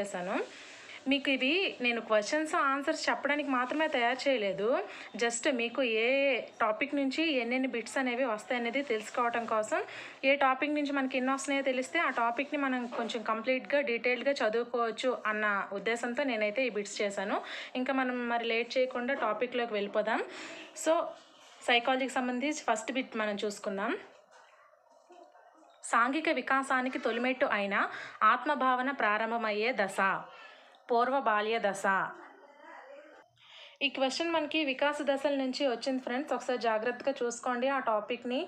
చేశాను. మీకు ఇవి నేను క్వశ్చన్స్ ఆన్సర్స్ చెప్పడానికి మాత్రమే తయారు చేయలేదు. జస్ట్ మీకు ఏ టాపిక్ నుంచి ఎన్నెన్ని బిట్స్ అనేవి వస్తాయనేది తెలుసుకోవటం కోసం, ఏ టాపిక్ నుంచి మనకి ఎన్ని వస్తున్నాయో తెలిస్తే ఆ టాపిక్ని మనం కొంచెం కంప్లీట్గా డీటెయిల్డ్గా చదువుకోవచ్చు అన్న ఉద్దేశంతో నేనైతే ఈ బిట్స్ చేశాను. ఇంకా మనం మరి లేట్ చేయకుండా టాపిక్లోకి వెళ్ళిపోదాం. సో సైకాలజీకి సంబంధించి ఫస్ట్ బిట్ మనం చూసుకుందాం. సాంఘిక వికాసానికి తొలిమెట్టు అయిన ఆత్మభావన ప్రారంభమయ్యే దశ పూర్వ బాల్య దశ. ఈ క్వశ్చన్ మనకి వికాస దశల నుంచి వచ్చింది ఫ్రెండ్స్, ఒకసారి జాగ్రత్తగా చూసుకోండి ఆ టాపిక్ని.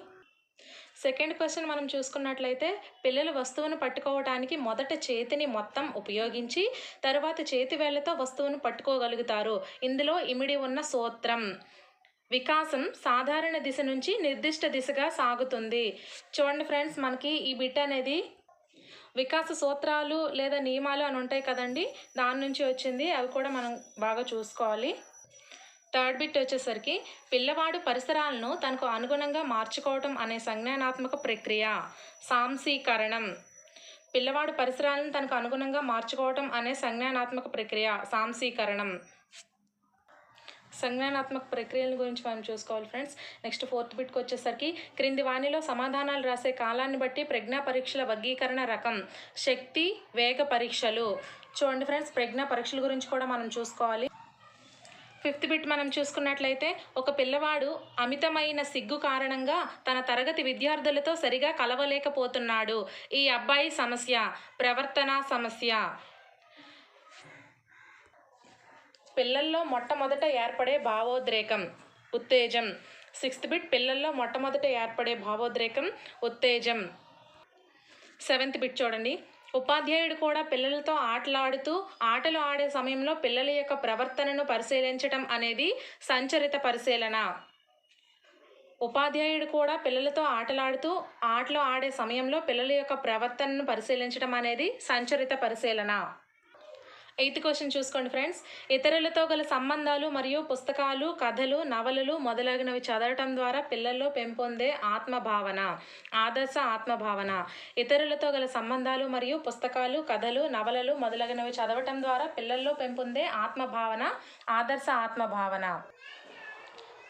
సెకండ్ క్వశ్చన్ మనం చూసుకున్నట్లయితే, పిల్లలు వస్తువును పట్టుకోవడానికి మొదట చేతిని మొత్తం ఉపయోగించి తరువాత చేతి వేళ్లతో వస్తువును పట్టుకోగలుగుతారు. ఇందులో ఇమిడి ఉన్న సూత్రం. వికాసం సాధారణ దిశ నుంచి నిర్దిష్ట దిశగా సాగుతుంది. చూడండి ఫ్రెండ్స్, మనకి ఈ బిట్ అనేది వికాస సూత్రాలు లేదా నియమాలు అని ఉంటాయి కదండి, దాని నుంచి వచ్చింది. అవి కూడా మనం బాగా చూసుకోవాలి. థర్డ్ బిట్ వచ్చేసరికి, పిల్లవాడు పరిసరాలను తనకు అనుగుణంగా మార్చుకోవటం అనే సంజ్ఞానాత్మక ప్రక్రియ సాంశీకరణం. పిల్లవాడు పరిసరాలను తనకు అనుగుణంగా మార్చుకోవటం అనే సంజ్ఞానాత్మక ప్రక్రియ సాంశీకరణం. సంజ్ఞానాత్మక ప్రక్రియల గురించి మనం చూసుకోవాలి ఫ్రెండ్స్. నెక్స్ట్ ఫోర్త్ బిట్కి వచ్చేసరికి, క్రింది వానిలో సమాధానాలు రాసే కాలాన్ని బట్టి ప్రజ్ఞా పరీక్షల వర్గీకరణ రకం శక్తి వేగ పరీక్షలు. చూడండి ఫ్రెండ్స్, ప్రజ్ఞా పరీక్షల గురించి కూడా మనం చూసుకోవాలి. ఫిఫ్త్ బిట్ మనం చూసుకున్నట్లయితే, ఒక పిల్లవాడు అమితమైన సిగ్గు కారణంగా తన తరగతి విద్యార్థులతో సరిగా కలవలేకపోతున్నాడు. ఈ అబ్బాయి సమస్య ప్రవర్తన సమస్య. పిల్లల్లో మొట్టమొదట ఏర్పడే భావోద్రేకం ఉత్తేజం. సిక్స్త్ బిట్, పిల్లల్లో మొట్టమొదట ఏర్పడే భావోద్రేకం ఉత్తేజం. సెవెంత్ బిట్ చూడండి, ఉపాధ్యాయుడు కూడా పిల్లలతో ఆటలు ఆడే సమయంలో పిల్లల యొక్క ప్రవర్తనను పరిశీలించటం అనేది సంచరిత పరిశీలన. ఉపాధ్యాయుడు కూడా పిల్లలతో ఆటలు ఆడే సమయంలో పిల్లల యొక్క ప్రవర్తనను పరిశీలించడం అనేది సంచరిత పరిశీలన. ఎయిత్ క్వశ్చన్ చూసుకోండి ఫ్రెండ్స్, ఇతరులతో గల సంబంధాలు మరియు పుస్తకాలు, కథలు, నవలలు మొదలగునవి చదవటం ద్వారా పిల్లల్లో పెంపొందే ఆత్మభావన ఆదర్శ ఆత్మభావన. ఇతరులతో గల సంబంధాలు మరియు పుస్తకాలు, కథలు, నవలలు మొదలగునవి చదవటం ద్వారా పిల్లల్లో పెంపొందే ఆత్మభావన ఆదర్శ ఆత్మభావన.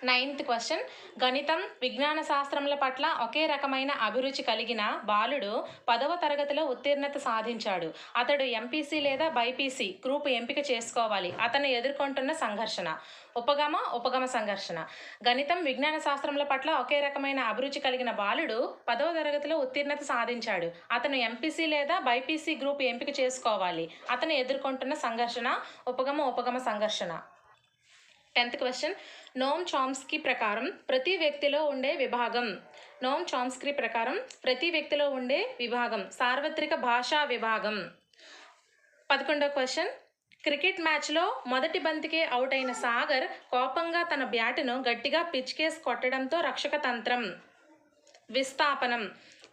నైన్త్ క్వశ్చన్, గణితం, విజ్ఞాన శాస్త్రముల పట్ల ఒకే రకమైన అభిరుచి కలిగిన బాలుడు 10వ తరగతిలో ఉత్తీర్ణత సాధించాడు. అతడు ఎంపీసీ లేదా బైపీసీ గ్రూప్ ఎంపిక చేసుకోవాలి. అతను ఎదుర్కొంటున్న సంఘర్షణ ఉపగమ సంఘర్షణ. గణితం, విజ్ఞాన శాస్త్రముల పట్ల ఒకే రకమైన అభిరుచి కలిగిన బాలుడు 10వ తరగతిలో ఉత్తీర్ణత సాధించాడు. అతను ఎంపీసీ లేదా బైపీసీ గ్రూప్ ఎంపిక చేసుకోవాలి. అతను ఎదుర్కొంటున్న సంఘర్షణ ఉపగమ సంఘర్షణ. 10th క్వశ్చన్, నోమ్ చామ్స్కీ ప్రకారం ప్రతి వ్యక్తిలో ఉండే విభాగం సార్వత్రిక భాషా విభాగం. 11వ క్వశ్చన్, క్రికెట్ మ్యాచ్లో మొదటి బంతికే అవుట్ అయిన సాగర్ కోపంగా తన బ్యాటును గట్టిగా పిచ్కేసి కొట్టడంతో రక్షక తంత్రం విస్థాపనం.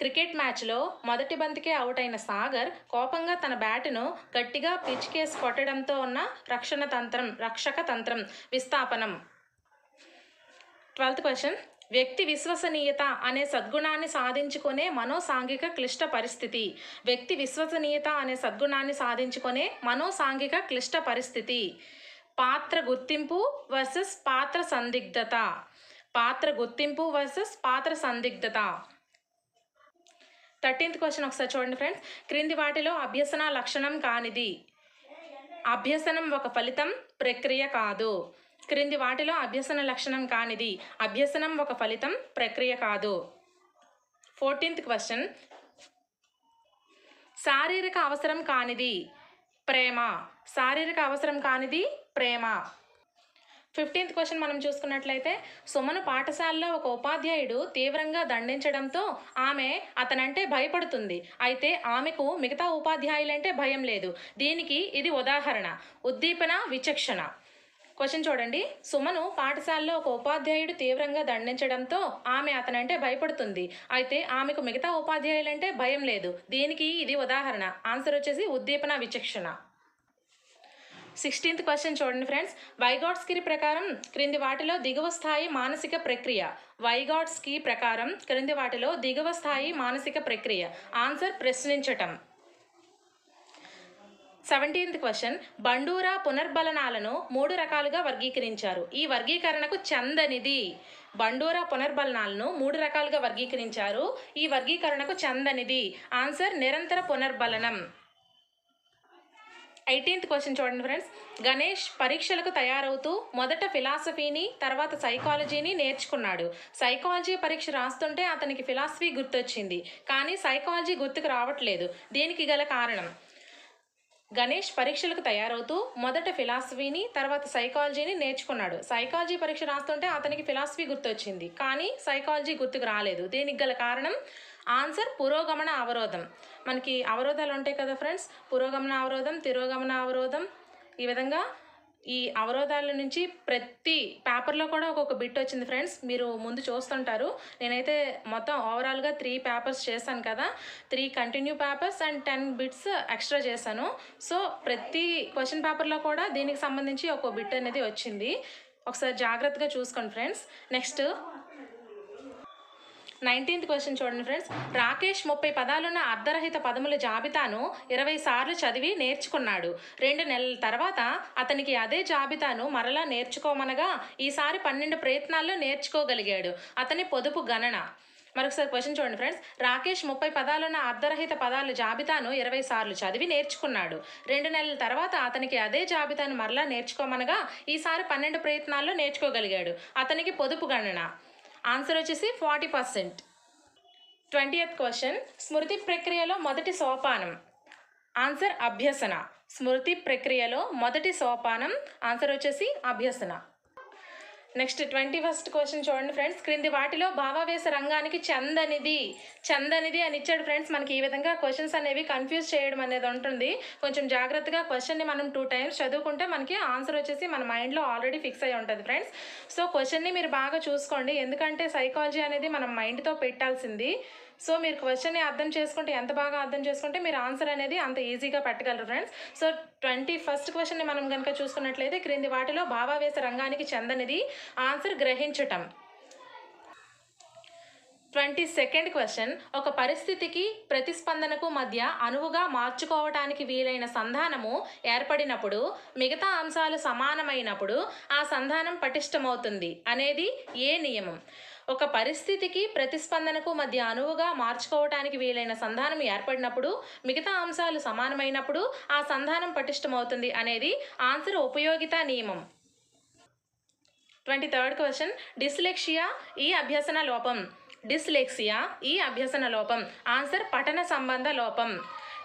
క్రికెట్ మ్యాచ్లో మొదటి బంతికే అవుట్ అయిన సాగర్ కోపంగా తన బ్యాటును గట్టిగా పిచ్కేసి కొట్టడంతో ఉన్న రక్షక తంత్రం విస్థాపనం. 12th క్వశ్చన్, వ్యక్తి విశ్వసనీయత అనే సద్గుణాన్ని సాధించుకునే మనోసాంఘిక క్లిష్ట పరిస్థితి. వ్యక్తి విశ్వసనీయత అనే సద్గుణాన్ని సాధించుకునే మనోసాంఘిక క్లిష్ట పరిస్థితి. పాత్ర గుర్తింపు వర్సెస్ పాత్ర సందిగ్ధత. 13th క్వశ్చన్ ఒకసారి చూడండి ఫ్రెండ్స్, క్రింది వాటిలో అభ్యసన లక్షణం కానిది. అభ్యసనం ఒక ఫలితం, ప్రక్రియ కాదు. క్రింది వాటిలో అభ్యసన లక్షణం కానిది. అభ్యసనం ఒక ఫలితం, ప్రక్రియ కాదు. 14th క్వశ్చన్, శారీరక అవసరం కానిది ప్రేమ. 15th క్వశ్చన్ మనం చూసుకున్నట్లయితే, సుమను పాఠశాలలో ఒక ఉపాధ్యాయుడు తీవ్రంగా దండించడంతో ఆమె అతనంటే భయపడుతుంది. అయితే ఆమెకు మిగతా ఉపాధ్యాయులంటే భయం లేదు. దీనికి ఇది ఉదాహరణ. ఉద్దీపన విచక్షణ. క్వశ్చన్ చూడండి, సుమను పాఠశాలలో ఒక ఉపాధ్యాయుడు తీవ్రంగా దండించడంతో ఆమె అతనంటే భయపడుతుంది. అయితే ఆమెకు మిగతా ఉపాధ్యాయులంటే భయం లేదు. దీనికి ఇది ఉదాహరణ. ఆన్సర్ వచ్చేసి ఉద్దీపన విచక్షణ. 16th క్వశ్చన్ చూడండి ఫ్రెండ్స్, వైగాట్స్కీ ప్రకారం క్రింది వాటిలో దిగువ స్థాయి మానసిక ప్రక్రియ. ఆన్సర్ ప్రశ్నించటం. 17th క్వశ్చన్, బండూరా పునర్బలనాలను 3 రకాలుగా వర్గీకరించారు. ఈ వర్గీకరణకు చందనిది. బండూరా పునర్బలనాలను 3 రకాలుగా వర్గీకరించారు. ఈ వర్గీకరణకు చందనిది. ఆన్సర్ నిరంతర పునర్బలనం. 18th క్వశ్చన్ చూడండి ఫ్రెండ్స్. గణేష్ పరీక్షలకు తయారవుతూ మొదట ఫిలాసఫీని తర్వాత సైకాలజీని నేర్చుకున్నాడు. సైకాలజీ పరీక్ష రాస్తుంటే అతనికి ఫిలాసఫీ గుర్తొచ్చింది, కానీ సైకాలజీ గుర్తుకు రావట్లేదు. దీనికి గల కారణం? గణేష్ పరీక్షలకు తయారవుతూ మొదట ఫిలాసఫీని తర్వాత సైకాలజీని నేర్చుకున్నాడు. సైకాలజీ పరీక్ష రాస్తుంటే అతనికి ఫిలాసఫీ గుర్తొచ్చింది, కానీ సైకాలజీ గుర్తుకు రాలేదు. దీనికి గల కారణం? ఆన్సర్ పురోగమన అవరోధం. మనకి అవరోధాలు ఉంటాయి కదా ఫ్రెండ్స్, పురోగమన అవరోధం, తిరోగమన అవరోధం. ఈ విధంగా ఈ అవరోధాల నుంచి ప్రతి పేపర్లో కూడా ఒక్కొక్క బిట్ వచ్చింది ఫ్రెండ్స్, మీరు ముందు చూస్తుంటారు. నేనైతే మొత్తం ఓవరాల్గా 3 పేపర్స్ చేశాను కదా, 3 continue papers and 10 bits extra చేశాను. సో ప్రతి క్వశ్చన్ పేపర్లో కూడా దీనికి సంబంధించి ఒక బిట్ అనేది వచ్చింది. ఒకసారి జాగ్రత్తగా చూసుకోండి ఫ్రెండ్స్. నెక్స్ట్ 19th క్వశ్చన్ చూడండి ఫ్రెండ్స్. రాకేష్ 30 పదాలున్న అర్ధరహిత పదముల జాబితాను 20 సార్లు చదివి నేర్చుకున్నాడు. 2 నెలల తర్వాత అతనికి అదే జాబితాను మరలా నేర్చుకోమనగా ఈసారి 12 ప్రయత్నాల్లో నేర్చుకోగలిగాడు. అతని పొదుపు గణన. మరొకసారి క్వశ్చన్ చూడండి ఫ్రెండ్స్. రాకేష్ 30 పదాలున్న అర్ధరహిత పదాల జాబితాను 20 సార్లు చదివి నేర్చుకున్నాడు. 2 నెలల తర్వాత అతనికి అదే జాబితాను మరలా నేర్చుకోమనగా ఈసారి 12 ప్రయత్నాల్లో నేర్చుకోగలిగాడు. అతనికి పొదుపు గణన. ఆన్సర్ వచ్చేసి 40%. 20th క్వశ్చన్, స్మృతి ప్రక్రియలో మొదటి సోపానం. ఆన్సర్ అభ్యసన. స్మృతి ప్రక్రియలో మొదటి సోపానం. ఆన్సర్ వచ్చేసి అభ్యసన. నెక్స్ట్ 21st క్వశ్చన్ చూడండి ఫ్రెండ్స్. క్రింది వాటిలో భావావేశ రంగానికి చందనిది అని ఇచ్చాడు ఫ్రెండ్స్. మనకి ఈ విధంగా క్వశ్చన్స్ అనేవి కన్ఫ్యూజ్ చేయడం అనేది ఉంటుంది. కొంచెం జాగ్రత్తగా క్వశ్చన్ని మనం 2 టైమ్స్ చదువుకుంటే మనకి ఆన్సర్ వచ్చేసి మన మైండ్లో ఆల్రెడీ ఫిక్స్ అయి ఉంటుంది ఫ్రెండ్స్. సో క్వశ్చన్ని మీరు బాగా చూసుకోండి, ఎందుకంటే సైకాలజీ అనేది మనం మైండ్తో పెట్టాల్సింది. సో మీరు క్వశ్చన్ని అర్థం చేసుకుంటే, ఎంత బాగా అర్థం చేసుకుంటే మీరు ఆన్సర్ అనేది అంత ఈజీగా పెట్టగలరు ఫ్రెండ్స్. సో 21st క్వశ్చన్ని మనం కనుక చూసుకున్నట్లయితే, క్రింది వాటిలో భావావేశ రంగానికి చెందనిది. ఆన్సర్ గ్రహించటం. 22nd క్వశ్చన్, ఒక పరిస్థితికి ప్రతిస్పందనకు మధ్య అనువుగా మార్చుకోవటానికి వీలైన సంధానము ఏర్పడినప్పుడు, మిగతా అంశాలు సమానమైనప్పుడు ఆ సంధానం పటిష్టమవుతుంది అనేది ఏ నియమం? ఒక పరిస్థితికి ప్రతిస్పందనకు మధ్య అనువుగా మార్చుకోవటానికి వీలైన సంధానం ఏర్పడినప్పుడు, మిగతా అంశాలు సమానమైనప్పుడు ఆ సంధానం పటిష్టమవుతుంది అనేది ఆన్సర్ ఉపయోగితా నియమం. 23rd క్వశ్చన్, డిస్లెక్సియా ఈ అభ్యసన లోపం. డిస్లెక్సియా ఈ అభ్యసన లోపం. ఆన్సర్ పఠన సంబంధ లోపం.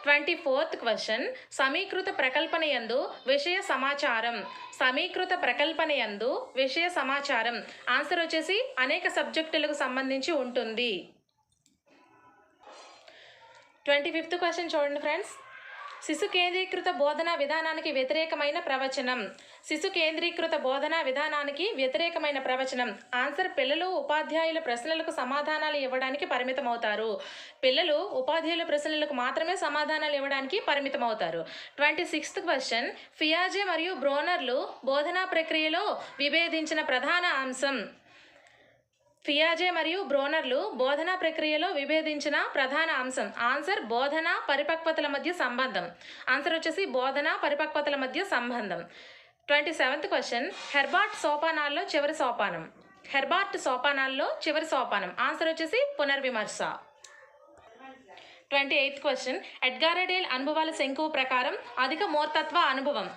24th క్వశ్చన్, సమీకృత ప్రకల్పన యందు విషయ సమాచారం. సమీకృత ప్రకల్పన యందు విషయ సమాచారం. ఆన్సర్ వచ్చేసి అనేక సబ్జెక్టులకు సంబంధించి ఉంటుంది. 25th క్వశ్చన్ చూడండి ఫ్రెండ్స్. శిశు కేంద్రీకృత బోధనా విధానానికి వ్యతిరేకమైన ప్రవచనం. శిశు కేంద్రీకృత బోధనా విధానానికి వ్యతిరేకమైన ప్రవచనం. ఆన్సర్ పిల్లలు ఉపాధ్యాయుల ప్రశ్నలకు సమాధానాలు ఇవ్వడానికి పరిమితమవుతారు. పిల్లలు ఉపాధ్యాయుల ప్రశ్నలకు మాత్రమే సమాధానాలు ఇవ్వడానికి పరిమితమవుతారు. 26th క్వశ్చన్, ఫియాజే మరియు బ్రోనర్లు బోధనా ప్రక్రియలో విభేదించిన ప్రధాన అంశం. ఫియాజే మరియు బ్రోనర్లు బోధనా ప్రక్రియలో విభేదించిన ప్రధాన అంశం. ఆన్సర్ బోధన పరిపక్వతల మధ్య సంబంధం. ఆన్సర్ వచ్చేసి బోధన పరిపక్వతల మధ్య సంబంధం. 27th క్వశ్చన్, హెర్బార్ట్ సోపానాల్లో చివరి సోపానం. హెర్బార్ట్ సోపానాల్లో చివరి సోపానం. ఆన్సర్ వచ్చేసి పునర్విమర్శ. 28th క్వశ్చన్, ఎడ్గారడేల్ అనుభవాల శంకువు ప్రకారం అధిక మూర్తత్వ అనుభవం.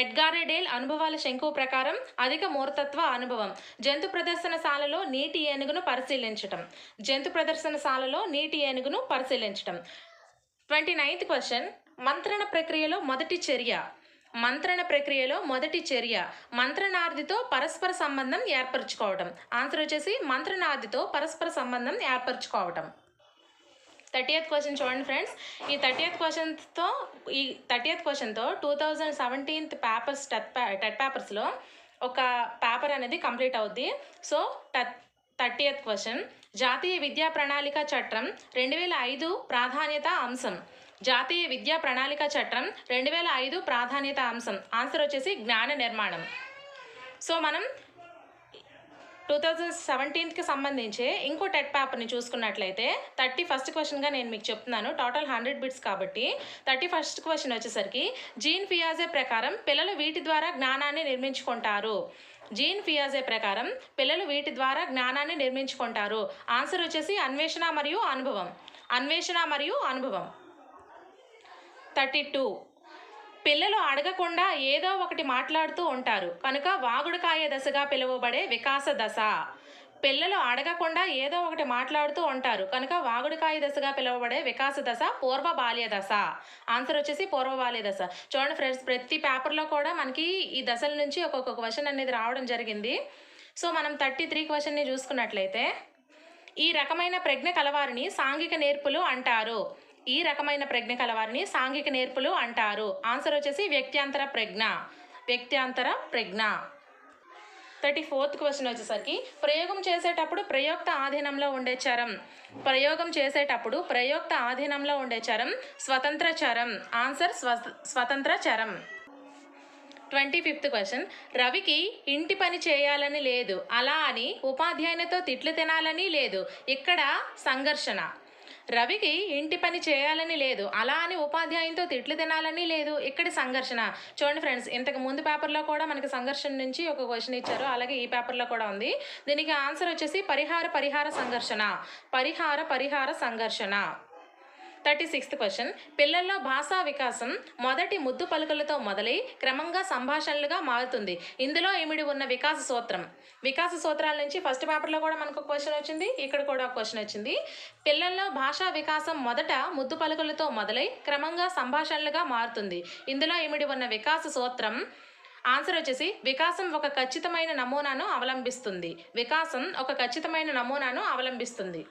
ఎడ్గారడేల్ అనుభవాల శంకువు ప్రకారం అధిక మూర్తత్వ అనుభవం. జంతు ప్రదర్శనశాలలో నీటి ఏనుగును పరిశీలించటం. జంతు ప్రదర్శనశాలలో నీటి ఏనుగును పరిశీలించటం. 29th క్వశ్చన్, మంత్రణ ప్రక్రియలో మొదటి చర్య. మంత్రణ ప్రక్రియలో మొదటి చర్య మంత్రనార్థితో పరస్పర సంబంధం ఏర్పరచుకోవటం. ఆన్సర్ వచ్చేసి మంత్రనార్థితో పరస్పర సంబంధం ఏర్పరచుకోవటం. 30th క్వశ్చన్ చూడండి ఫ్రెండ్స్. ఈ 30th క్వశ్చన్తో 2017 పేపర్స్ టెట్ పేపర్స్లో ఒక పేపర్ అనేది కంప్లీట్ అవుద్ది. సో 30th క్వశ్చన్, జాతీయ విద్యా ప్రణాళిక చట్టం 2005 ప్రాధాన్యత అంశం. జాతీయ విద్యా ప్రణాళిక చట్టం 2005 ప్రాధాన్యత అంశం. ఆన్సర్ వచ్చేసి జ్ఞాన నిర్మాణం. సో మనం 2017కి సంబంధించి ఇంకో టెట్ పేపర్ని చూసుకున్నట్లయితే 31st క్వశ్చన్గా నేను మీకు చెప్తున్నాను. టోటల్ 100 బిట్స్ కాబట్టి 31st క్వశ్చన్ వచ్చేసరికి జీన్ పియాజే ప్రకారం పిల్లలు వీటి ద్వారా జ్ఞానాన్ని నిర్మించుకుంటారు. జీన్ పియాజే ప్రకారం పిల్లలు వీటి ద్వారా జ్ఞానాన్ని నిర్మించుకుంటారు. ఆన్సర్ వచ్చేసి అన్వేషణ మరియు అనుభవం. అన్వేషణ మరియు అనుభవం. 32 పిల్లలు అడగకుండా ఏదో ఒకటి మాట్లాడుతూ ఉంటారు కనుక వాగుడుకాయ దశగా పిలువబడే వికాస దశ. పిల్లలు అడగకుండా ఏదో ఒకటి మాట్లాడుతూ ఉంటారు కనుక వాగుడుకాయ దశగా పిలువబడే వికాస దశ పూర్వ బాల్య దశ. ఆన్సర్ వచ్చేసి పూర్వ బాల్య దశ. చూడండి ఫ్రెండ్స్, ప్రతి పేపర్లో కూడా మనకి ఈ దశల నుంచి ఒక్కొక్క క్వశ్చన్ అనేది రావడం జరిగింది. సో మనం 33 క్వశ్చన్ని చూసుకున్నట్లయితే ఈ రకమైన ప్రజ్ఞ కలవారిని సాంఘిక నేర్పులు అంటారు. ఈ రకమైన ప్రజ్ఞ కలవారిని సాంఘిక నేర్పులు అంటారు. ఆన్సర్ వచ్చేసి వ్యక్త్యాంతర ప్రజ్ఞ. వ్యక్త్యాంతర ప్రజ్ఞ. 34th క్వశ్చన్ వచ్చేసరికి ప్రయోగం చేసేటప్పుడు ప్రయోక్త ఆధీనంలో ఉండే చరం. ప్రయోగం చేసేటప్పుడు ప్రయోక్త ఆధీనంలో ఉండే చరం స్వతంత్ర చరం. ఆన్సర్ స్వతంత్ర చరం. 25th క్వశ్చన్ రవికి ఇంటి పని చేయాలని లేదు, అలా అని ఉపాధ్యాయునితో తిట్లు తినాలని లేదు. ఇక్కడ సంఘర్షణ. రవికి ఇంటి పని చేయాలని లేదు, అలా అని ఉపాధ్యాయునితో తిట్లు తినాలని లేదు. ఇక్కడి సంఘర్షణ. చూడండి ఫ్రెండ్స్, ఇంతకు ముందు పేపర్లో కూడా మనకి సంఘర్షణ నుంచి ఒక క్వశ్చన్ ఇచ్చారు, అలాగే ఈ పేపర్లో కూడా ఉంది. దీనికి ఆన్సర్ వచ్చేసి పరిహార సంఘర్షణ. పరిహార సంఘర్షణ. 36th క్వశ్చన్ పిల్లల్లో భాషా వికాసం మొదటి ముద్దు పలుకులతో మొదలై క్రమంగా సంభాషణలుగా మారుతుంది. ఇందులో ఇమిడి ఉన్న వికాస సూత్రం. వికాస సూత్రాల నుంచి ఫస్ట్ పేపర్లో కూడా మనకు క్వశ్చన్ వచ్చింది, ఇక్కడ కూడా ఒక క్వశ్చన్ వచ్చింది. పిల్లల్లో భాషా వికాసం మొదట ముద్దు పలుకులతో మొదలై క్రమంగా సంభాషణలుగా మారుతుంది. ఇందులో ఇమిడి ఉన్న వికాస సూత్రం. ఆన్సర్ వచ్చేసి వికాసం ఒక ఖచ్చితమైన నమూనాను అవలంబిస్తుంది. వికాసం ఒక ఖచ్చితమైన నమూనాను అవలంబిస్తుంది.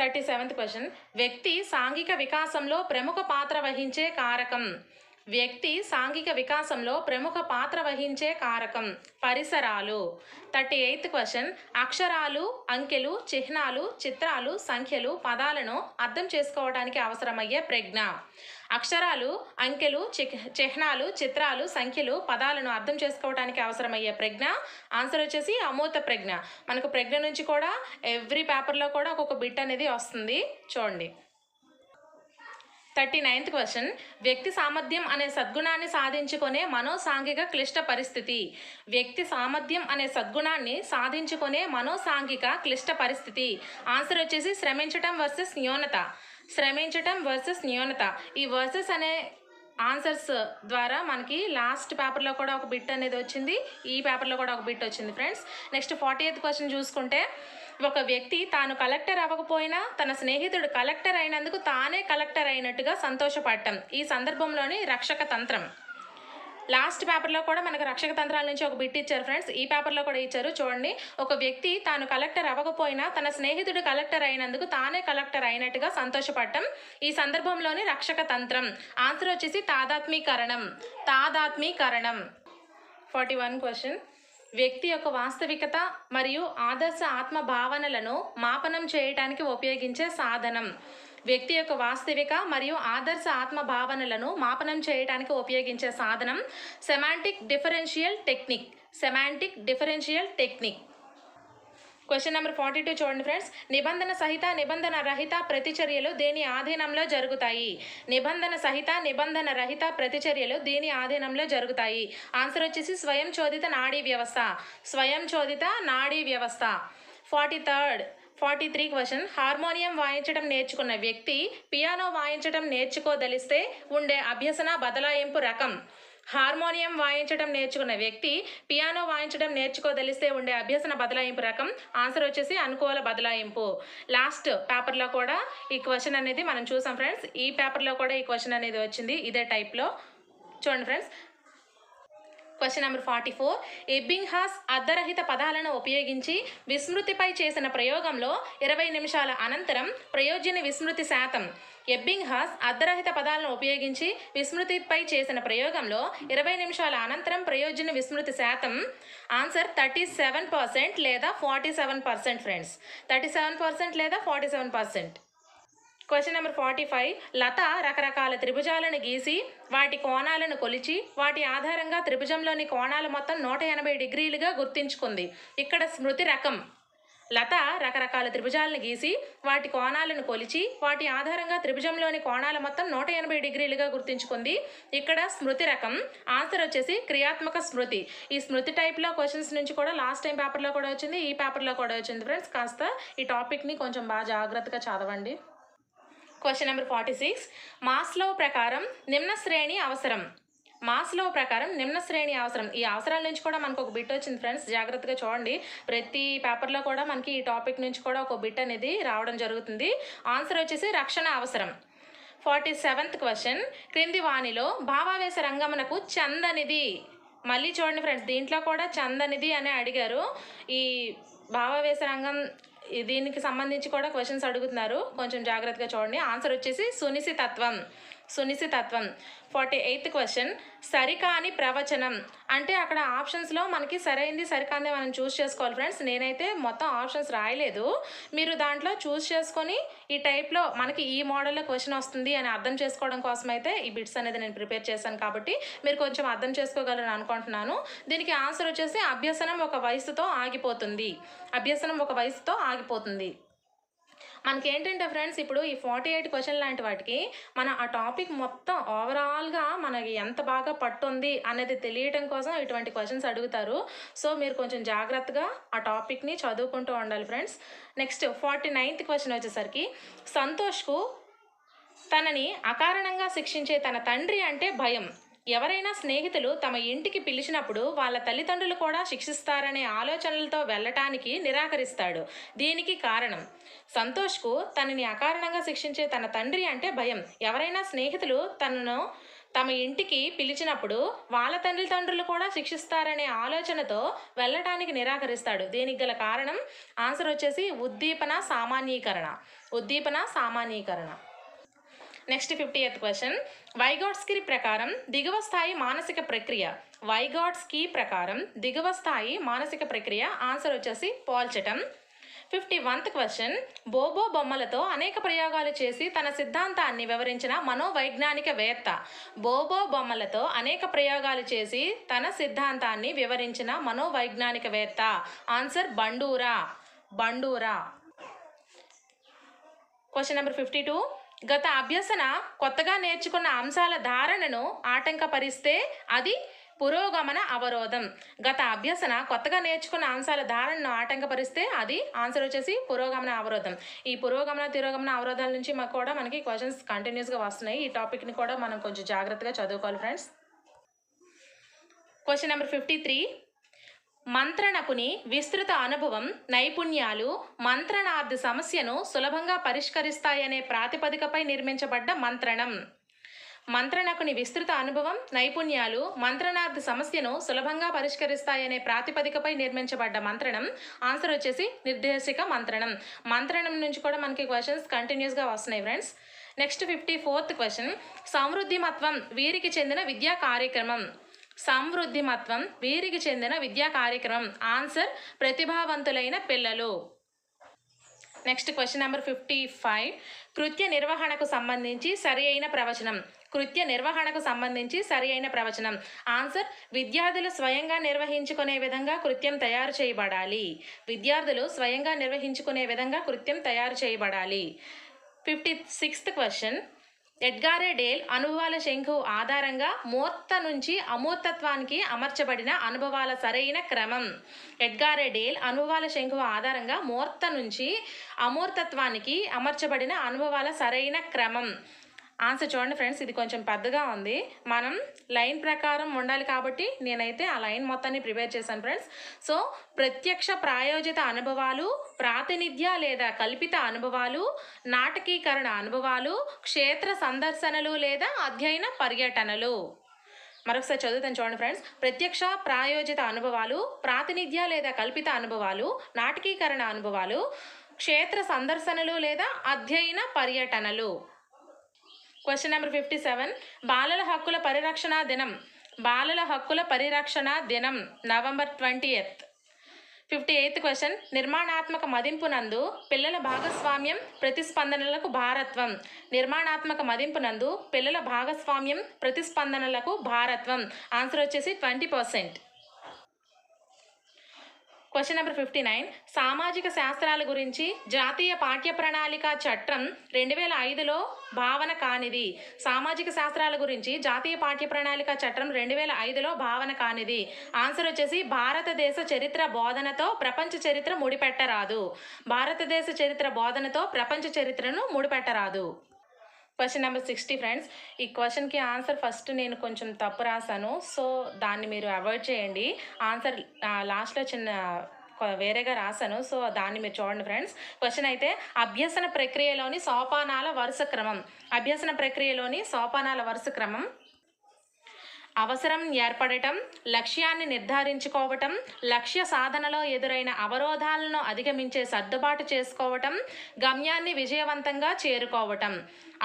37th క్వశ్చన్ వ్యక్తి సాంఘిక వికాసంలో ప్రముఖ పాత్ర వహించే కారకం. వ్యక్తి సాంఘిక వికాసంలో ప్రముఖ పాత్ర వహించే కారకం పరిసరాలు. 38th క్వశ్చన్ అక్షరాలు, అంకెలు, చిహ్నాలు, చిత్రాలు, సంఖ్యలు, పదాలను అర్థం చేసుకోవడానికి అవసరమయ్యే ప్రజ్ఞ. అక్షరాలు, అంకెలు, చిహ్నాలు, చిత్రాలు, సంఖ్యలు, పదాలను అర్థం చేసుకోవడానికి అవసరమయ్యే ప్రజ్ఞ. ఆన్సర్ వచ్చేసి అమూర్త ప్రజ్ఞ. మనకు ప్రజ్ఞ నుంచి కూడా ఎవ్రీ పేపర్లో కూడా ఒక్కొక్క బిట్ అనేది వస్తుంది, చూడండి. 39th క్వశ్చన్ వ్యక్తి సామర్థ్యం అనే సద్గుణాన్ని సాధించుకునే మనోసాంఘిక క్లిష్ట పరిస్థితి. వ్యక్తి సామర్థ్యం అనే సద్గుణాన్ని సాధించుకునే మనోసాంఘిక క్లిష్ట పరిస్థితి. ఆన్సర్ వచ్చేసి శ్రమించటం వర్సెస్ న్యూనత. శ్రమించటం వర్సెస్ న్యూనత. ఈ వర్సెస్ అనే ఆన్సర్స్ ద్వారా మనకి లాస్ట్ పేపర్లో కూడా ఒక బిట్ అనేది వచ్చింది, ఈ పేపర్లో కూడా ఒక బిట్ వచ్చింది ఫ్రెండ్స్. నెక్స్ట్ 40th క్వశ్చన్ చూసుకుంటే ఒక వ్యక్తి తాను కలెక్టర్ అవ్వకపోయినా తన స్నేహితుడు కలెక్టర్ అయినందుకు తానే కలెక్టర్ అయినట్టుగా సంతోషపడటం. ఈ సందర్భంలోని రక్షక తంత్రం. లాస్ట్ పేపర్లో కూడా మనకు రక్షక తంత్రాల నుంచి ఒక బిట్ ఇచ్చారు ఫ్రెండ్స్, ఈ పేపర్లో కూడా ఇచ్చారు, చూడండి. ఒక వ్యక్తి తాను కలెక్టర్ అవ్వకపోయినా తన స్నేహితుడు కలెక్టర్ అయినందుకు తానే కలెక్టర్ అయినట్టుగా సంతోషపడటం. ఈ సందర్భంలోని రక్షక తంత్రం. ఆన్సర్ వచ్చేసి తాదాత్మీకరణం. 41 క్వశ్చన్ వ్యక్తి యొక్క వాస్తవికత మరియు ఆదర్శ ఆత్మ భావనలను మాపనం చేయడానికి ఉపయోగించే సాధనం. వ్యక్తి యొక్క వాస్తవిక మరియు ఆదర్శ ఆత్మ భావనలను మాపనం చేయడానికి ఉపయోగించే సాధనం semantic differential technique. Semantic differential technique. Question number 42 చూడండి ఫ్రెండ్స్. నిబంధన సహిత నిబంధన రహిత ప్రతిచర్యలు దేని ఆధీనంలో జరుగుతాయి. నిబంధన సహిత నిబంధన రహిత ప్రతిచర్యలు దేని ఆధీనంలో జరుగుతాయి. ఆన్సర్ వచ్చేసి స్వయం చోదిత నాడీ వ్యవస్థ. స్వయం చోదిత నాడీ వ్యవస్థ. 43 క్వశ్చన్ హార్మోనియం వాయించడం నేర్చుకున్న వ్యక్తి పియానో వాయించడం నేర్చుకోదలిస్తే ఉండే అభ్యసన బదలాయింపు రకం. హార్మోనియం వాయించడం నేర్చుకున్న వ్యక్తి పియానో వాయించడం నేర్చుకోదలిస్తే ఉండే అభ్యసన బదలాయింపు రకం. ఆన్సర్ వచ్చేసి అనుకూల బదలాయింపు. లాస్ట్ పేపర్లో కూడా ఈ క్వశ్చన్ అనేది మనం చూసాం ఫ్రెండ్స్, ఈ పేపర్లో కూడా ఈ క్వశ్చన్ అనేది వచ్చింది ఇదే టైప్లో, చూడండి ఫ్రెండ్స్. క్వశ్చన్ నెంబర్ 44 ఎబ్బింగ్హాస్ అర్ధరహిత పదాలను ఉపయోగించి విస్మృతిపై చేసిన ప్రయోగంలో 20 నిమిషాల అనంతరం ప్రయోజన విస్మృతి శాతం. ఎబ్బింగ్హాస్ అర్ధరహిత పదాలను ఉపయోగించి విస్మృతిపై చేసిన ప్రయోగంలో 20 నిమిషాల అనంతరం ప్రయోజన విస్మృతి శాతం. ఆన్సర్ 37% లేదా 47% ఫ్రెండ్స్. 37% లేదా 47%. Question number 45. లత రకరకాల త్రిభుజాలను గీసి వాటి కోణాలను కొలిచి వాటి ఆధారంగా త్రిభుజంలోని కోణాలు మొత్తం 180 డిగ్రీలుగా గుర్తించుకుంది. ఇక్కడ స్మృతి రకం. లత రకరకాల త్రిభుజాలను గీసి వాటి కోణాలను కొలిచి వాటి ఆధారంగా త్రిభుజంలోని కోణాలు మొత్తం 180 డిగ్రీలుగా గుర్తించుకుంది. ఇక్కడ స్మృతి రకం. ఆన్సర్ వచ్చేసి క్రియాత్మక స్మృతి. ఈ స్మృతి టైప్లో క్వశ్చన్స్ నుంచి కూడా లాస్ట్ టైం పేపర్లో కూడా వచ్చింది, ఈ పేపర్లో కూడా వచ్చింది ఫ్రెండ్స్. కాస్త ఈ టాపిక్ని కొంచెం బాగా జాగ్రత్తగా చదవండి. Question number 46. మాస్లో ప్రకారం నిమ్న శ్రేణి అవసరం. మాస్లో ప్రకారం నిమ్న శ్రేణి అవసరం. ఈ అవసరాల నుంచి కూడా మనకు ఒక బిట్ వచ్చింది ఫ్రెండ్స్, జాగ్రత్తగా చూడండి. ప్రతి పేపర్లో కూడా మనకి ఈ టాపిక్ నుంచి కూడా ఒక బిట్ అనేది రావడం జరుగుతుంది. ఆన్సర్ వచ్చేసి రక్షణ అవసరం. 47th question. క్రింది వాణిలో భావావేశ రంగమునకు చందనిది. మళ్ళీ చూడండి ఫ్రెండ్స్, దీంట్లో కూడా చందనిది అని అడిగారు. ఈ భావావేశ రంగం దీనికి సంబంధించి కూడా క్వశ్చన్స్ అడుగుతున్నారు, కొంచెం జాగ్రత్తగా చూడండి. ఆన్సర్ వచ్చేసి సునిశితత్వం. సునిశితత్వం. 48th question. సరికాని ప్రవచనం. అంటే అక్కడ ఆప్షన్స్లో మనకి సరైంది సరికాంది మనం చూస్ చేసుకోవాలి ఫ్రెండ్స్. నేనైతే మొత్తం ఆప్షన్స్ రాయలేదు, మీరు దాంట్లో చూస్ చేసుకొని ఈ టైప్లో మనకి ఈ మోడల్లో క్వశ్చన్ వస్తుంది అని అర్థం చేసుకోవడం కోసం అయితే ఈ బిట్స్ అనేది నేను ప్రిపేర్ చేశాను, కాబట్టి మీరు కొంచెం అర్థం చేసుకోగలరని అనుకుంటున్నాను. దీనికి ఆన్సర్ వచ్చేసి అభ్యసనం ఒక వయసుతో ఆగిపోతుంది. అభ్యసనం ఒక వయసుతో ఆగిపోతుంది. మనకేంటంటే ఫ్రెండ్స్, ఇప్పుడు ఈ 48 క్వశ్చన్ లాంటి వాటికి మన ఆ టాపిక్ మొత్తం ఓవరాల్గా మనకి ఎంత బాగా పట్టుంది అనేది తెలియటం కోసం ఇటువంటి క్వశ్చన్స్ అడుగుతారు. సో మీరు కొంచెం జాగ్రత్తగా ఆ టాపిక్ని చదువుకుంటూ ఉండాలి ఫ్రెండ్స్. నెక్స్ట్ 49th క్వశ్చన్ వచ్చేసరికి, సంతోష్కు తనని అకారణంగా శిక్షించే తన తండ్రి అంటే భయం. ఎవరైనా స్నేహితులు తమ ఇంటికి పిలిచినప్పుడు వాళ్ళ తల్లిదండ్రులు కూడా శిక్షిస్తారనే ఆలోచనలతో వెళ్ళటానికి నిరాకరిస్తాడు. దీనికి కారణం. సంతోష్కు తనని అకారణంగా శిక్షించే తన తండ్రి అంటే భయం. ఎవరైనా స్నేహితులు తనను తమ ఇంటికి పిలిచినప్పుడు వాళ్ళ తల్లిదండ్రులు కూడా శిక్షిస్తారనే ఆలోచనతో వెళ్ళటానికి నిరాకరిస్తాడు. దీనికి గల కారణం ఆన్సర్ వచ్చేసి ఉద్దీపన సామాన్యీకరణ. ఉద్దీపన సామాన్యీకరణ. Next 50th question. వైగాట్స్కీ ప్రకారం దిగువ స్థాయి మానసిక ప్రక్రియ. వైగాట్స్కీ ప్రకారం దిగువ స్థాయి మానసిక ప్రక్రియ. ఆన్సర్ వచ్చేసి పోల్చటం. 51th question. బోబో బొమ్మలతో అనేక ప్రయోగాలు చేసి తన సిద్ధాంతాన్ని వివరించిన మనోవైజ్ఞానికవేత్త. బోబో బొమ్మలతో అనేక ప్రయోగాలు చేసి తన సిద్ధాంతాన్ని వివరించిన మనోవైజ్ఞానికవేత్త. Answer Bandura. Bandura. Question number 52. గత అభ్యసన కొత్తగా నేర్చుకున్న అంశాల ధారణను ఆటంకపరిస్తే అది పురోగమన అవరోధం. గత అభ్యసన కొత్తగా నేర్చుకున్న అంశాల ధారణను ఆటంకపరిస్తే అది ఆన్సర్ వచ్చేసి పురోగమన అవరోధం. ఈ పురోగమన తిరోగమన అవరోధాల నుంచి కూడా మనకి క్వశ్చన్స్ కంటిన్యూస్గా వస్తున్నాయి. ఈ టాపిక్ని కూడా మనం కొంచెం జాగ్రత్తగా చదువుకోవాలి ఫ్రెండ్స్. Question number 53. మంత్రణకుని విస్తృత అనుభవం, నైపుణ్యాలు మంత్రణార్థ సమస్యను సులభంగా పరిష్కరిస్తాయనే ప్రాతిపదికపై నిర్మించబడ్డ మంత్రణం. మంత్రణకుని విస్తృత అనుభవం, నైపుణ్యాలు మంత్రణార్థ సమస్యను సులభంగా పరిష్కరిస్తాయనే ప్రాతిపదికపై నిర్మించబడ్డ మంత్రణం. ఆన్సర్ వచ్చేసి నిర్దేశిక మంత్రణం. మంత్రణం నుంచి కూడా మనకి క్వశ్చన్స్ కంటిన్యూస్గా వస్తున్నాయి ఫ్రెండ్స్. Next 54th question. సమృద్ధిమత్వం వీరికి చెందిన విద్యా కార్యక్రమం. సమృద్ధిమత్వం వీరికి చెందిన విద్యా కార్యక్రమం. ఆన్సర్ ప్రతిభావంతులైన పిల్లలు. Next question number 55. కృత్య నిర్వహణకు సంబంధించి సరి అయిన ప్రవచనం. కృత్య నిర్వహణకు సంబంధించి సరి అయిన ప్రవచనం. ఆన్సర్ విద్యార్థులు స్వయంగా నిర్వహించుకునే విధంగా కృత్యం తయారు చేయబడాలి. విద్యార్థులు స్వయంగా నిర్వహించుకునే విధంగా కృత్యం తయారు చేయబడాలి. 56th question. ఎడ్గారే డేల్ అనుభవాల శంఖు ఆధారంగా మూర్త నుంచి అమూర్తత్వానికి అమర్చబడిన అనుభవాల సరైన క్రమం. ఎడ్గారే డేల్ అనుభవాల శంఖు ఆధారంగా మూర్త నుంచి అమూర్తత్వానికి అమర్చబడిన అనుభవాల సరైన క్రమం. ఆన్సర్ చూడండి ఫ్రెండ్స్, ఇది కొంచెం పెద్దగా ఉంది. మనం లైన్ ప్రకారం ఉండాలి కాబట్టి నేనైతే ఆ లైన్ మొత్తాన్ని ప్రిపేర్ చేశాను ఫ్రెండ్స్. సో ప్రత్యక్ష ప్రాయోజిత అనుభవాలు, ప్రాతినిధ్య లేదా కల్పిత అనుభవాలు, నాటకీకరణ అనుభవాలు, క్షేత్ర సందర్శనలు లేదా అధ్యయన పర్యటనలు. మరొకసారి చదువుతాను చూడండి ఫ్రెండ్స్. ప్రత్యక్ష ప్రాయోజిత అనుభవాలు, ప్రాతినిధ్య లేదా కల్పిత అనుభవాలు, నాటకీకరణ అనుభవాలు, క్షేత్ర సందర్శనలు లేదా అధ్యయన పర్యటనలు. Question number 57. బాలల హక్కుల పరిరక్షణ దినం. బాలల హక్కుల పరిరక్షణ దినం November 20th. 58th క్వశ్చన్, నిర్మాణాత్మక మదింపునందు పిల్లల భాగస్వామ్యం ప్రతిస్పందనలకు భారత్వం. నిర్మాణాత్మక మదింపునందు పిల్లల భాగస్వామ్యం ప్రతిస్పందనలకు భారత్వం. ఆన్సర్ వచ్చేసి 20%. క్వశ్చన్ నెంబర్ 59, సామాజిక శాస్త్రాల గురించి జాతీయ పాఠ్య ప్రణాళిక చట్టం 2005లో భావన కానిది. సామాజిక శాస్త్రాల గురించి జాతీయ పాఠ్య ప్రణాళిక చట్టం 2005లో భావన కానిది. ఆన్సర్ వచ్చేసి భారతదేశ చరిత్ర బోధనతో ప్రపంచ చరిత్ర ముడిపెట్టరాదు. భారతదేశ చరిత్ర బోధనతో ప్రపంచ చరిత్రను ముడిపెట్టరాదు. Question number 60 friends. ఈ క్వశ్చన్కి ఆన్సర్ ఫస్ట్ నేను కొంచెం తప్పు రాశాను, సో దాన్ని మీరు అవాయిడ్ చేయండి. ఆన్సర్ లాస్ట్లో చిన్న వేరేగా రాశాను, సో దాన్ని మీరు చూడండి ఫ్రెండ్స్. క్వశ్చన్ అయితే, అభ్యసన ప్రక్రియలోని సోపానాల వరుస క్రమం. అభ్యసన ప్రక్రియలోని సోపానాల వరుస క్రమం: అవసరం ఏర్పడటం, లక్ష్యాన్ని నిర్ధారించుకోవటం, లక్ష్య సాధనలో ఎదురైన అవరోధాలను అధిగమించే సర్దుబాటు చేసుకోవటం, గమ్యాన్ని విజయవంతంగా చేరుకోవటం.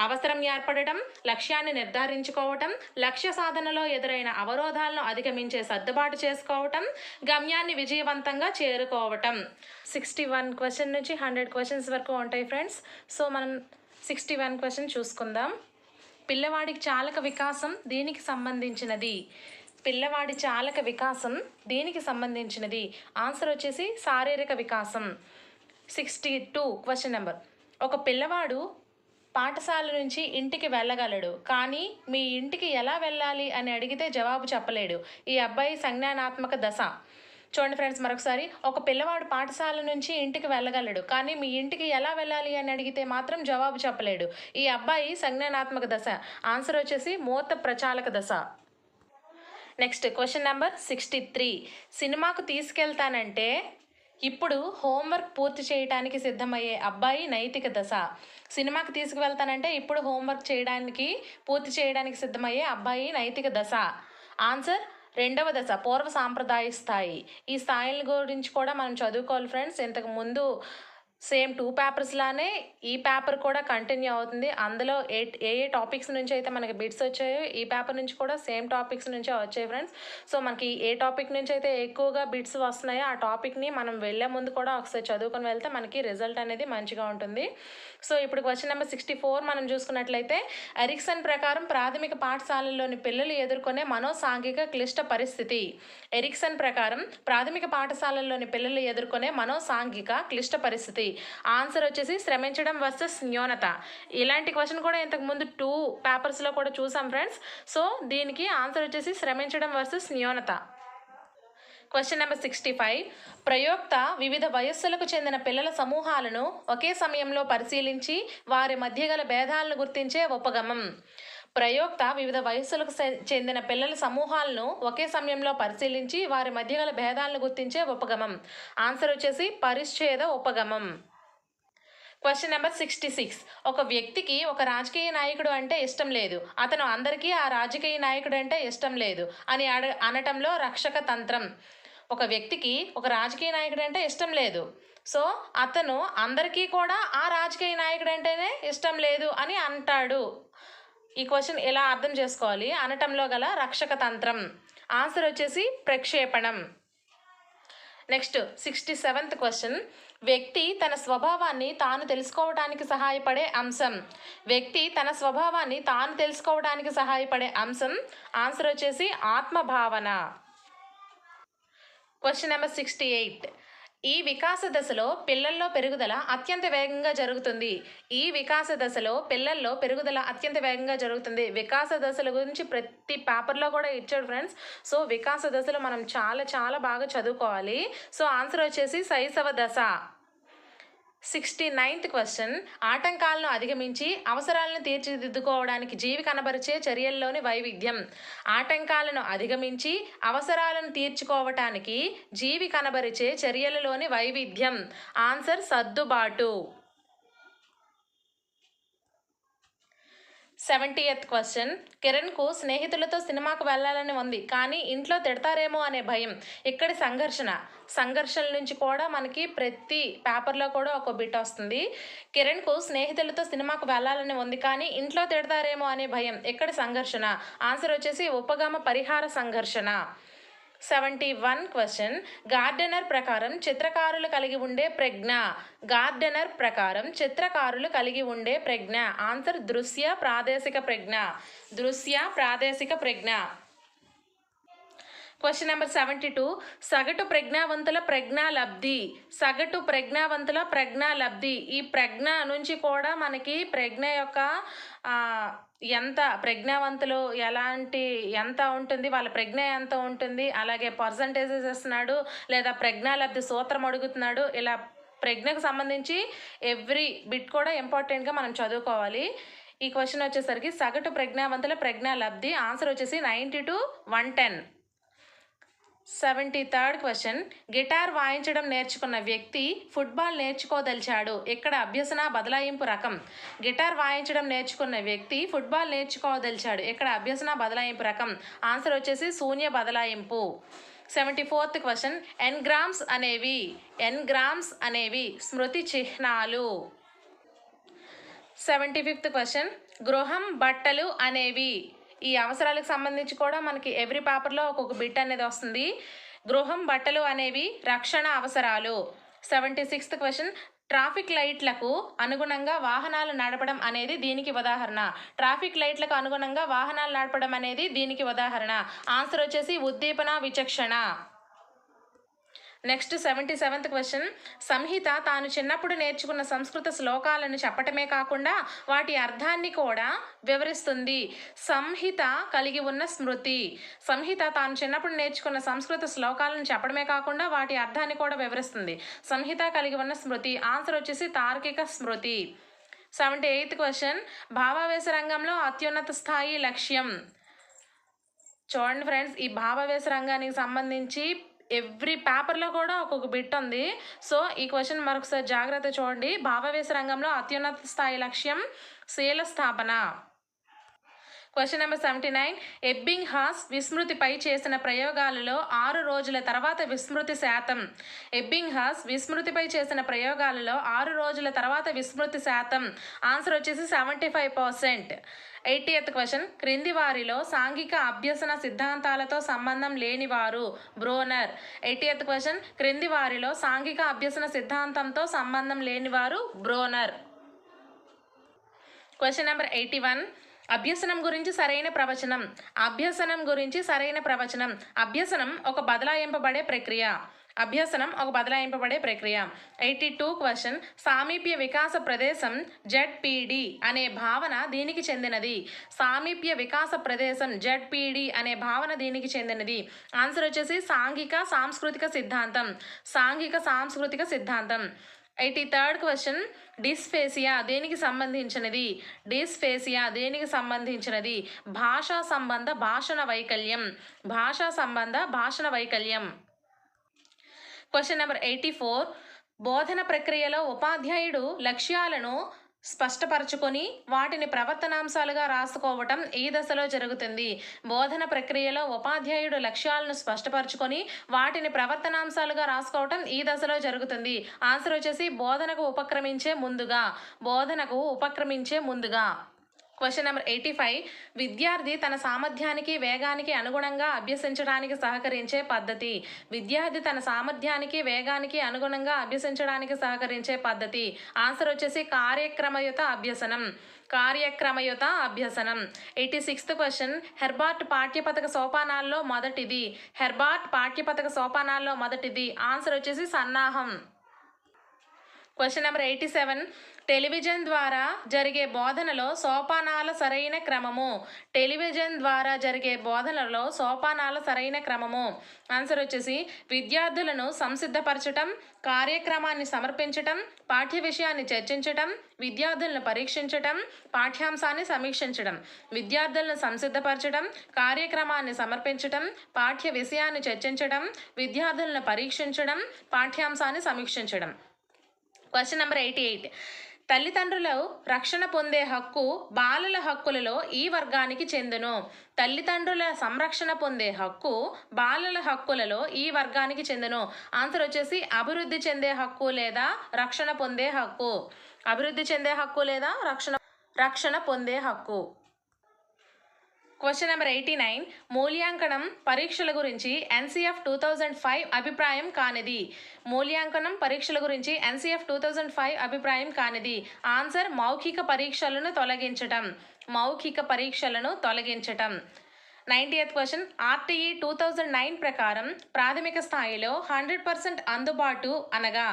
అవసరం ఏర్పడటం, లక్ష్యాన్ని నిర్ధారించుకోవటం, లక్ష్య సాధనలో ఎదురైన అవరోధాలను అధిగమించే సర్దుబాటు చేసుకోవటం, గమ్యాన్ని విజయవంతంగా చేరుకోవటం. 61 క్వశ్చన్ నుంచి 100 క్వశ్చన్స్ వరకు ఉంటాయి ఫ్రెండ్స్. సో మనం 61 క్వశ్చన్ చూసుకుందాం. పిల్లవాడికి చాలక వికాసం దీనికి సంబంధించినది. పిల్లవాడి చాలక వికాసం దీనికి సంబంధించినది. ఆన్సర్ వచ్చేసి శారీరక వికాసం. 62 క్వశ్చన్ నెంబర్, ఒక పిల్లవాడు పాఠశాల నుంచి ఇంటికి వెళ్ళగలడు, కానీ మీ ఇంటికి ఎలా వెళ్ళాలి అని అడిగితే జవాబు చెప్పలేడు. ఈ అబ్బాయి సంజ్ఞానాత్మక దశ. చూడండి ఫ్రెండ్స్ మరొకసారి, ఒక పిల్లవాడు పాఠశాల నుంచి ఇంటికి వెళ్ళగలడు, కానీ మీ ఇంటికి ఎలా వెళ్ళాలి అని అడిగితే మాత్రం జవాబు చెప్పలేడు. ఈ అబ్బాయి సంజ్ఞానాత్మక దశ. ఆన్సర్ వచ్చేసి మూర్త ప్రచాలక దశ. నెక్స్ట్ క్వశ్చన్ నెంబర్ 63, సినిమాకు తీసుకెళ్తానంటే ఇప్పుడు హోంవర్క్ పూర్తి చేయడానికి సిద్ధమయ్యే అబ్బాయి నైతిక దశ. సినిమాకి తీసుకువెళ్తానంటే ఇప్పుడు హోంవర్క్ పూర్తి చేయడానికి సిద్ధమయ్యే అబ్బాయి నైతిక దశ. ఆన్సర్ 2వ దశ, పూర్వ సాంప్రదాయ స్థాయి. ఈ స్థాయిల గురించి కూడా మనం చదువుకోవాలి ఫ్రెండ్స్. ఇంతకు ముందు సేమ్ 2 పేపర్స్ లానే ఈ పేపర్ కూడా కంటిన్యూ అవుతుంది. అందులో ఏ టాపిక్స్ నుంచి అయితే మనకి బిట్స్ వచ్చాయో ఈ పేపర్ నుంచి కూడా సేమ్ టాపిక్స్ నుంచే వచ్చాయి ఫ్రెండ్స్. సో మనకి ఏ టాపిక్ నుంచి అయితే ఎక్కువగా బిట్స్ వస్తున్నాయో ఆ టాపిక్ని మనం వెళ్ళే ముందు కూడా ఒకసారి చదువుకొని వెళ్తే మనకి రిజల్ట్ అనేది మంచిగా ఉంటుంది. సో ఇప్పుడు క్వశ్చన్ నెంబర్ 64 మనం చూసుకున్నట్లయితే, ఎరిక్సన్ ప్రకారం ప్రాథమిక పాఠశాలల్లోని పిల్లలు ఎదుర్కొనే మనోసాంఘిక క్లిష్ట పరిస్థితి. ఎరిక్సన్ ప్రకారం ప్రాథమిక పాఠశాలల్లోని పిల్లలు ఎదుర్కొనే మనోసాంఘిక క్లిష్ట పరిస్థితి. ఆన్సర్ వచ్చేసి శ్రమించడం వర్సెస్ న్యూనత. ఇలాంటి క్వశ్చన్ కూడా ఇంతకు ముందు 2 పేపర్స్లో కూడా చూసాం ఫ్రెండ్స్. సో దీనికి ఆన్సర్ వచ్చేసి శ్రమించడం వర్సెస్ న్యూనత. క్వశ్చన్ నెంబర్ 65, ప్రయోక్త వివిధ వయస్సులకు చెందిన పిల్లల సమూహాలను ఒకే సమయంలో పరిశీలించి వారి మధ్య గల భేదాలను గుర్తించే ఉపగమం. ప్రయోక్త వివిధ వయస్సులకు చెందిన పిల్లల సమూహాలను ఒకే సమయంలో పరిశీలించి వారి మధ్య గల భేదాలను గుర్తించే ఉపగమం. ఆన్సర్ వచ్చేసి పరిచ్ఛేద ఉపగమం. క్వశ్చన్ నెంబర్ 66, ఒక వ్యక్తికి ఒక రాజకీయ నాయకుడు అంటే ఇష్టం లేదు, అతను అందరికీ ఆ రాజకీయ నాయకుడు అంటే ఇష్టం లేదు అని అనటంలో రక్షక తంత్రం. ఒక వ్యక్తికి ఒక రాజకీయ నాయకుడు అంటే ఇష్టం లేదు, సో అతను అందరికీ కూడా ఆ రాజకీయ నాయకుడు అంటేనే ఇష్టం లేదు అని అంటాడు. ఈ క్వశ్చన్ ఎలా అర్థం చేసుకోవాలి? అనటంలో గల రక్షక తంత్రం. ఆన్సర్ వచ్చేసి ప్రక్షేపణం. నెక్స్ట్ 67th క్వశ్చన్, వ్యక్తి తన స్వభావాన్ని తాను తెలుసుకోవడానికి సహాయపడే అంశం. వ్యక్తి తన స్వభావాన్ని తాను తెలుసుకోవడానికి సహాయపడే అంశం. ఆన్సర్ వచ్చేసి ఆత్మభావన. క్వశ్చన్ నెంబర్ 68, ఈ వికాస దశలో పిల్లల్లో పెరుగుదల అత్యంత వేగంగా జరుగుతుంది. ఈ వికాస దశలో పిల్లల్లో పెరుగుదల అత్యంత వేగంగా జరుగుతుంది. వికాస దశల గురించి ప్రతి పేపర్లో కూడా ఇచ్చాడు ఫ్రెండ్స్. సో వికాస దశలో మనం చాలా బాగా చదువుకోవాలి. సో ఆన్సర్ వచ్చేసి శైశవ దశ. 69th క్వశ్చన్, ఆటంకాలను అధిగమించి అవసరాలను తీర్చిదిద్దుకోవడానికి జీవి కనబరిచే చర్యల్లోని వైవిధ్యం. ఆటంకాలను అధిగమించి అవసరాలను తీర్చుకోవటానికి జీవి కనబరిచే చర్యలలోని వైవిధ్యం. ఆన్సర్ సర్దుబాటు. 70th క్వశ్చన్, కిరణ్కు స్నేహితులతో సినిమాకు వెళ్ళాలని ఉంది, కానీ ఇంట్లో తిడతారేమో అనే భయం. ఇక్కడి సంఘర్షణ నుంచి కూడా మనకి ప్రతి పేపర్లో కూడా ఒక బిట్ వస్తుంది. కిరణ్కు స్నేహితులతో సినిమాకు వెళ్ళాలని ఉంది, కానీ ఇంట్లో తిడతారేమో అనే భయం. ఎక్కడి సంఘర్షణ? ఆన్సర్ వచ్చేసి ఉపగమ పరిహార సంఘర్షణ. 71 క్వశ్చన్, గార్డెనర్ ప్రకారం చిత్రకారులు కలిగి ఉండే ప్రజ్ఞ. గార్డెనర్ ప్రకారం చిత్రకారులు కలిగి ఉండే ప్రజ్ఞ. ఆన్సర్ దృశ్య ప్రాదేశిక ప్రజ్ఞ. దృశ్య ప్రాదేశిక ప్రజ్ఞ. క్వశ్చన్ నెంబర్ 72, సగటు ప్రజ్ఞావంతుల ప్రజ్ఞాలబ్ధి. సగటు ప్రజ్ఞావంతుల ప్రజ్ఞాలబ్ధి. ఈ ప్రజ్ఞ నుంచి కూడా మనకి ప్రజ్ఞ యొక్క ఎంత ప్రజ్ఞావంతులు ఎంత ఉంటుంది, వాళ్ళ ప్రజ్ఞ ఎంత ఉంటుంది, అలాగే పర్సంటేజెస్ ఇస్తున్నాడు లేదా ప్రజ్ఞాలబ్ధి సూత్రం అడుగుతున్నాడు. ఇలా ప్రజ్ఞకు సంబంధించి ఎవ్రీ బిట్ కూడా ఇంపార్టెంట్గా మనం చదువుకోవాలి. ఈ క్వశ్చన్ వచ్చేసరికి సగటు ప్రజ్ఞావంతుల ప్రజ్ఞాలబ్ధి. ఆన్సర్ వచ్చేసి 90 to 110. 73rd క్వశ్చన్, గిటార్ వాయించడం నేర్చుకున్న వ్యక్తి ఫుట్బాల్ నేర్చుకోదలిచాడు. ఇక్కడ అభ్యసన బదలాయింపు రకం. గిటార్ వాయించడం నేర్చుకున్న వ్యక్తి ఫుట్బాల్ నేర్చుకోదలిచాడు. ఇక్కడ అభ్యసన బదలాయింపు రకం. ఆన్సర్ వచ్చేసి శూన్య బదలాయింపు. 74th క్వశ్చన్, ఎన్గ్రామ్స్ అనేవి స్మృతి చిహ్నాలు. 75th క్వశ్చన్, గృహం బట్టలు అనేవి. ఈ అవసరాలకు సంబంధించి కూడా మనకి ఎవ్రీ పేపర్లో ఒక్కొక్క బిట్ అనేది వస్తుంది. గృహం బట్టలు అనేవి రక్షణ అవసరాలు. 76th క్వశ్చన్, ట్రాఫిక్ లైట్లకు అనుగుణంగా వాహనాలు నడపడం అనేది దీనికి ఉదాహరణ. ట్రాఫిక్ లైట్లకు అనుగుణంగా వాహనాలు నడపడం అనేది దీనికి ఉదాహరణ. ఆన్సర్ వచ్చేసి ఉద్దీపన విచక్షణ. నెక్స్ట్ 77th క్వశ్చన్, సంహిత తాను చిన్నప్పుడు నేర్చుకున్న సంస్కృత శ్లోకాలను చెప్పటమే కాకుండా వాటి అర్థాన్ని కూడా వివరిస్తుంది. సంహిత కలిగి ఉన్న స్మృతి. సంహిత తాను చిన్నప్పుడు నేర్చుకున్న సంస్కృత శ్లోకాలను చెప్పడమే కాకుండా వాటి అర్థాన్ని కూడా వివరిస్తుంది. సంహిత కలిగి ఉన్న స్మృతి. ఆన్సర్ వచ్చేసి తార్కిక స్మృతి. 78th క్వశ్చన్, భావావేశ రంగంలో అత్యున్నత స్థాయి లక్ష్యం. చూడండి ఫ్రెండ్స్, ఈ భావావేశ రంగానికి సంబంధించి ఎవ్రీ పేపర్లో కూడా ఒక్కొక్క బిట్ ఉంది. సో ఈ క్వశ్చన్ మరొకసారి జాగ్రత్త చూడండి. భావావేశ రంగంలో అత్యున్నత స్థాయి లక్ష్యం శీల స్థాపన. క్వశ్చన్ నెంబర్ 79, ఎబ్బింగ్హాస్ విస్మృతిపై చేసిన ప్రయోగాలలో 6 రోజుల తర్వాత విస్మృతి శాతం. ఎబ్బింగ్హాస్ విస్మృతిపై చేసిన ప్రయోగాలలో 6 రోజుల తర్వాత విస్మృతి శాతం. ఆన్సర్ వచ్చేసి 75%. 80th క్వశ్చన్, క్రింది వారిలో సాంఘిక అభ్యసన సిద్ధాంతాలతో సంబంధం లేనివారు. బ్రోనర్. 80th క్వశ్చన్, క్రింది వారిలో సాంఘిక అభ్యసన సిద్ధాంతంతో సంబంధం లేనివారు. బ్రోనర్. క్వశ్చన్ నెంబర్ 81, అభ్యసనం గురించి సరైన ప్రవచనం. అభ్యసనం గురించి సరైన ప్రవచనం. అభ్యసనం ఒక బదలాయింపబడే ప్రక్రియ. అభ్యసనం ఒక బదలాయింపబడే ప్రక్రియ. 82 క్వశ్చన్, సామీప్య వికాస ప్రదేశం ZPD అనే భావన దీనికి చెందినది. సామీప్య వికాస ప్రదేశం ZPD అనే భావన దీనికి చెందినది. ఆన్సర్ వచ్చేసి సాంఘిక సాంస్కృతిక సిద్ధాంతం. సాంఘిక సాంస్కృతిక సిద్ధాంతం. 83rd క్వశ్చన్, డిస్ఫేసియా దేనికి సంబంధించినది. డిస్ఫేసియా దేనికి సంబంధించినది. భాషా సంబంధ భాషణ వైకల్యం. భాషా సంబంధ భాషణ వైకల్యం. క్వశ్చన్ నెంబర్ 84, బోధన ప్రక్రియలో ఉపాధ్యాయుడు లక్ష్యాలను స్పష్టపరచుకొని వాటిని ప్రవర్తనాంశాలుగా రాసుకోవటం ఈ దశలో జరుగుతుంది. బోధన ప్రక్రియలో ఉపాధ్యాయుడు లక్ష్యాలను స్పష్టపరచుకొని వాటిని ప్రవర్తనాంశాలుగా రాసుకోవటం ఈ దశలో జరుగుతుంది. ఆన్సర్ వచ్చేసి బోధనకు ఉపక్రమించే ముందుగా. బోధనకు ఉపక్రమించే ముందుగా. క్వశ్చన్ నెంబర్ 85, విద్యార్థి తన సామర్థ్యానికి వేగానికి అనుగుణంగా అభ్యసించడానికి సహకరించే పద్ధతి. విద్యార్థి తన సామర్థ్యానికి వేగానికి అనుగుణంగా అభ్యసించడానికి సహకరించే పద్ధతి. ఆన్సర్ వచ్చేసి కార్యక్రమయుత అభ్యసనం. కార్యక్రమయుత అభ్యసనం. 86th క్వశ్చన్, హెర్బార్ట్ పాఠ్యపథక సోపానాల్లో మొదటిది. హెర్బార్ట్ పాఠ్యపథక సోపానాల్లో మొదటిది. ఆన్సర్ వచ్చేసి సన్నాహం. క్వశ్చన్ నెంబర్ 87, టెలివిజన్ ద్వారా జరిగే బోధనలో సోపానాల సరైన క్రమము. టెలివిజన్ ద్వారా జరిగే బోధనలో సోపానాల సరైన క్రమము. ఆన్సర్ వచ్చేసి విద్యార్థులను సంసిద్ధపరచటం, కార్యక్రమాన్ని సమర్పించటం, పాఠ్య విషయాన్ని చర్చించటం, విద్యార్థులను పరీక్షించటం, పాఠ్యాంశాన్ని సమీక్షించడం. విద్యార్థులను సంసిద్ధపరచడం, కార్యక్రమాన్ని సమర్పించటం, పాఠ్య విషయాన్ని చర్చించడం, విద్యార్థులను పరీక్షించడం, పాఠ్యాంశాన్ని సమీక్షించడం. క్వశ్చన్ నెంబర్ 88, తల్లిదండ్రులు రక్షణ పొందే హక్కు బాలల హక్కులలో ఈ వర్గానికి చెందును. తల్లిదండ్రుల సంరక్షణ పొందే హక్కు బాలల హక్కులలో ఈ వర్గానికి చెందును. ఆన్సర్ వచ్చేసి అభివృద్ధి చెందే హక్కు లేదా రక్షణ పొందే హక్కు. అభివృద్ధి చెందే హక్కు లేదా రక్షణ పొందే హక్కు. Question number 89. మూల్యాంకనం పరీక్షల గురించి NCF 2005 అభిప్రాయం కానిది. మూల్యాంకనం పరీక్షల గురించి NCF 2005 అభిప్రాయం కానిది. ఆన్సర్ మౌఖిక పరీక్షలను తొలగించటం. మౌఖిక పరీక్షలను తొలగించటం. 90th question. RTE 2009 ప్రకారం ప్రాథమిక స్థాయిలో 100% అందుబాటు అనగా.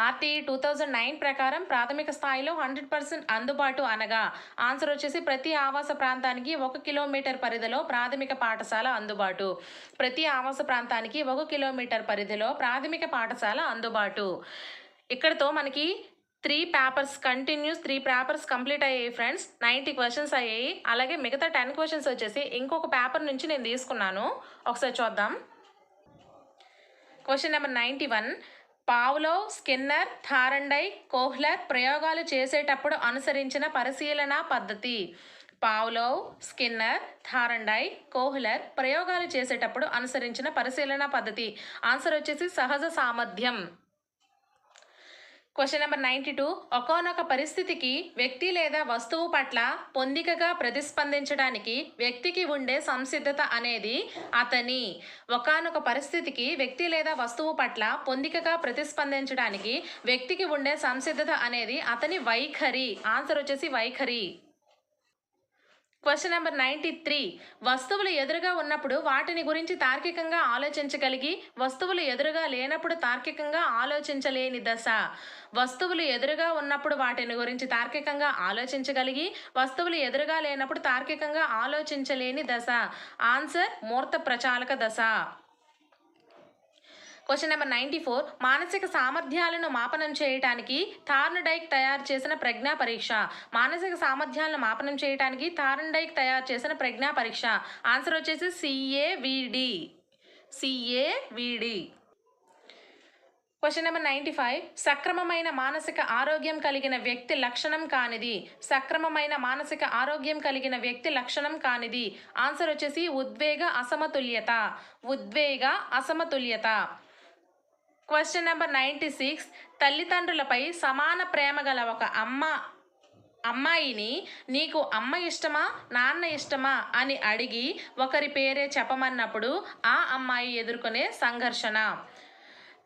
RTE 2009 ప్రకారం ప్రాథమిక స్థాయిలో 100% అందుబాటు అనగా. ఆన్సర్ వచ్చేసి ప్రతి ఆవాస ప్రాంతానికి 1 కిలోమీటర్ పరిధిలో ప్రాథమిక పాఠశాల అందుబాటు. ప్రతి ఆవాస ప్రాంతానికి 1 కిలోమీటర్ పరిధిలో ప్రాథమిక పాఠశాల అందుబాటు. ఇక్కడతో మనకి 3 పేపర్స్ కంటిన్యూస్ 3 పేపర్స్ కంప్లీట్ అయ్యాయి ఫ్రెండ్స్. 90 క్వశ్చన్స్ అయ్యాయి. అలాగే మిగతా 10 క్వశ్చన్స్ వచ్చేసి ఇంకొక పేపర్ నుంచి నేను తీసుకున్నాను. ఒకసారి చూద్దాం. Question number 91. Pavlov, Skinner, Thorndike, Kohler ప్రయోగాలు చేసేటప్పుడు అనుసరించిన పరిశీలన పద్ధతి. పావ్లోవ్, స్కిన్నర్, థారండైక్, కోహ్లర్ ప్రయోగాలు చేసేటప్పుడు అనుసరించిన పరిశీలన పద్ధతి. ఆన్సర్ వచ్చేసి సహజ సామర్థ్యం. Question number 92. ఒకానొక పరిస్థితికి వ్యక్తి లేదా వస్తువు పట్ల పొందికగా ప్రతిస్పందించడానికి వ్యక్తికి ఉండే సంసిద్ధత అనేది అతని. ఒకానొక పరిస్థితికి వ్యక్తి లేదా వస్తువు పట్ల పొందికగా ప్రతిస్పందించడానికి వ్యక్తికి ఉండే సంసిద్ధత అనేది అతని వైఖరి. ఆన్సర్ వచ్చేసి వైఖరి. Question number 93. వస్తువులు ఎదురుగా ఉన్నప్పుడు వాటిని గురించి తార్కికంగా ఆలోచించగలిగి వస్తువులు ఎదురుగా లేనప్పుడు తార్కికంగా ఆలోచించలేని దశ. వస్తువులు ఎదురుగా ఉన్నప్పుడు వాటిని గురించి తార్కికంగా ఆలోచించగలిగి వస్తువులు ఎదురుగా లేనప్పుడు తార్కికంగా ఆలోచించలేని దశ. ఆన్సర్ మూర్త ప్రచాలక దశ. Question number 94. మానసిక సామర్థ్యాలను మాపనం చేయడానికి థార్న్డైక్ తయారు చేసిన ప్రజ్ఞా పరీక్ష. మానసిక సామర్థ్యాలను మాపనం చేయడానికి థార్న్డైక్ తయారు చేసిన ప్రజ్ఞా పరీక్ష. ఆన్సర్ వచ్చేసి CAVD. CAVD. Question number 95. సక్రమమైన మానసిక ఆరోగ్యం కలిగిన వ్యక్తి లక్షణం కానిది. సక్రమమైన మానసిక ఆరోగ్యం కలిగిన వ్యక్తి లక్షణం కానిది. ఆన్సర్ వచ్చేసి ఉద్వేగ అసమతుల్యత. ఉద్వేగ అసమతుల్యత. Question number 96. తల్లిదండ్రులపై సమాన ప్రేమ గల ఒక అమ్మాయిని నీకు అమ్మ ఇష్టమా నాన్న ఇష్టమా అని అడిగి ఒకరి పేరే చెప్పమన్నప్పుడు ఆ అమ్మాయి ఎదుర్కొనే సంఘర్షణ.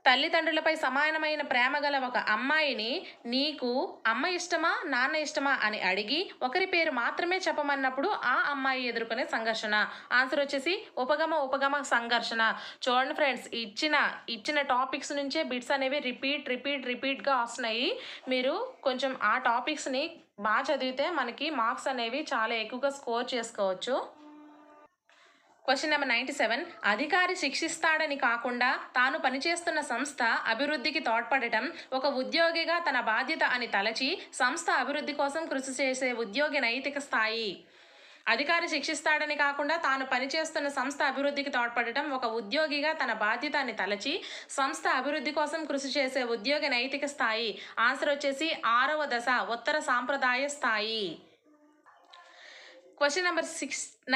తల్లిదండ్రులపై సమానమైన ప్రేమ గల ఒక అమ్మాయిని నీకు అమ్మ ఇష్టమా నాన్న ఇష్టమా అని అడిగి ఒకరి పేరు మాత్రమే చెప్పమన్నప్పుడు ఆ అమ్మాయి ఎదుర్కొనే సంఘర్షణ. ఆన్సర్ వచ్చేసి ఉపగమ సంఘర్షణ. చూడండి ఫ్రెండ్స్, ఇచ్చిన టాపిక్స్ నుంచే బిట్స్ అనేవి రిపీట్గా వస్తున్నాయి. మీరు కొంచెం ఆ టాపిక్స్ని బాగా చదివితే మనకి మార్క్స్ అనేవి చాలా ఎక్కువగా స్కోర్ చేసుకోవచ్చు. Question number 97. అధికారి శిక్షిస్తాడని కాకుండా తాను పనిచేస్తున్న సంస్థ అభివృద్ధికి తోడ్పడటం ఒక ఉద్యోగిగా తన బాధ్యత అని తలచి సంస్థ అభివృద్ధి కోసం కృషి చేసే ఉద్యోగి నైతిక స్థాయి. అధికారి శిక్షిస్తాడని కాకుండా తాను పనిచేస్తున్న సంస్థ అభివృద్ధికి తోడ్పడటం ఒక ఉద్యోగిగా తన బాధ్యత అని తలచి సంస్థ అభివృద్ధి కోసం కృషి చేసే ఉద్యోగి నైతిక స్థాయి. ఆన్సర్ వచ్చేసి 6వ దశ ఉత్తర సాంప్రదాయ స్థాయి. Question number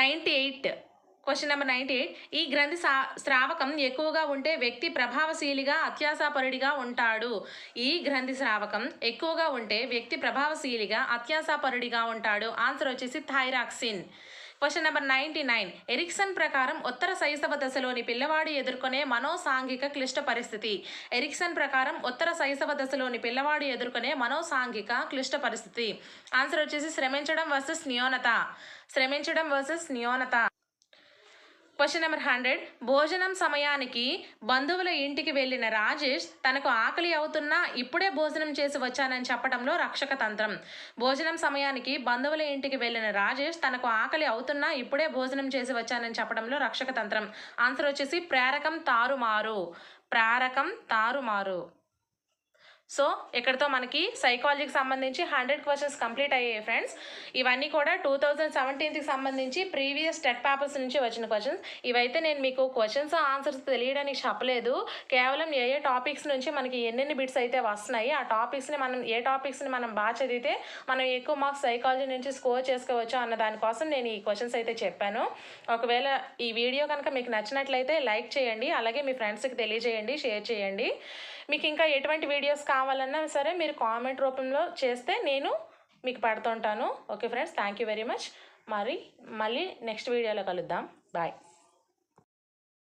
98. Question number 98. ఈ గ్రంథి స్రావకం ఎక్కువగా ఉంటే వ్యక్తి ప్రభావశీలిగా అత్యాశాపరుడిగా ఉంటాడు. ఈ గ్రంథి స్రావకం ఎక్కువగా ఉంటే వ్యక్తి ప్రభావశీలిగా అత్యాశాపరుడిగా ఉంటాడు. ఆన్సర్ వచ్చేసి థైరాక్సిన్. Question number 99. ఎరిక్సన్ ప్రకారం ఉత్తర శైశవ దశలోని పిల్లవాడు ఎదుర్కొనే మనోసాంఘిక క్లిష్ట పరిస్థితి. ఎరిక్సన్ ప్రకారం ఉత్తర శైశవ దశలోని పిల్లవాడు ఎదుర్కొనే మనోసాంఘిక క్లిష్ట పరిస్థితి. ఆన్సర్ వచ్చేసి శ్రమించడం వర్సెస్ న్యూనత. శ్రమించడం వర్సెస్ న్యూనత. Question number 100. భోజనం సమయానికి బంధువుల ఇంటికి వెళ్ళిన రాజేష్ తనకు ఆకలి అవుతున్నా ఇప్పుడే భోజనం చేసి వచ్చానని చెప్పడంలో రక్షక తంత్రం. భోజనం సమయానికి బంధువుల ఇంటికి వెళ్ళిన రాజేష్ తనకు ఆకలి అవుతున్నా ఇప్పుడే భోజనం చేసి వచ్చానని చెప్పడంలో రక్షక తంత్రం. ఆన్సర్ వచ్చేసి ప్రేరకం తారుమారు. ప్రేరకం తారుమారు. సో ఇక్కడతో మనకి సైకాలజీకి సంబంధించి 100 క్వశ్చన్స్ కంప్లీట్ అయ్యాయి ఫ్రెండ్స్. ఇవన్నీ కూడా 2017కి సంబంధించి ప్రీవియస్ టెట్ పేపర్స్ నుంచి వచ్చిన క్వశ్చన్స్. ఇవైతే నేను మీకు క్వశ్చన్స్ ఆన్సర్స్ తెలియడానికి చెప్పలేదు. కేవలం ఏ టాపిక్స్ నుంచి మనకి ఎన్నెన్ని బిట్స్ అయితే వస్తున్నాయి ఆ టాపిక్స్ని మనం బాగా చదివితే మనం ఎక్కువ మార్క్స్ సైకాలజీ నుంచి స్కోర్ చేసుకోవచ్చు అన్న దానికోసం నేను ఈ క్వశ్చన్స్ అయితే చెప్పాను. ఒకవేళ ఈ వీడియో కనుక మీకు నచ్చినట్లయితే లైక్ చేయండి, అలాగే మీ ఫ్రెండ్స్కి తెలియజేయండి, షేర్ చేయండి. మీకు ఇంకా ఎటువంటి వీడియోస్ కావాలన్నా సరే మీరు కామెంట్ రూపంలో చేస్తే నేను మీకు పెడుతుంటాను. Okay friends, thank you very much. మళ్ళీ నెక్స్ట్ వీడియోలో కలుద్దాం. బాయ్.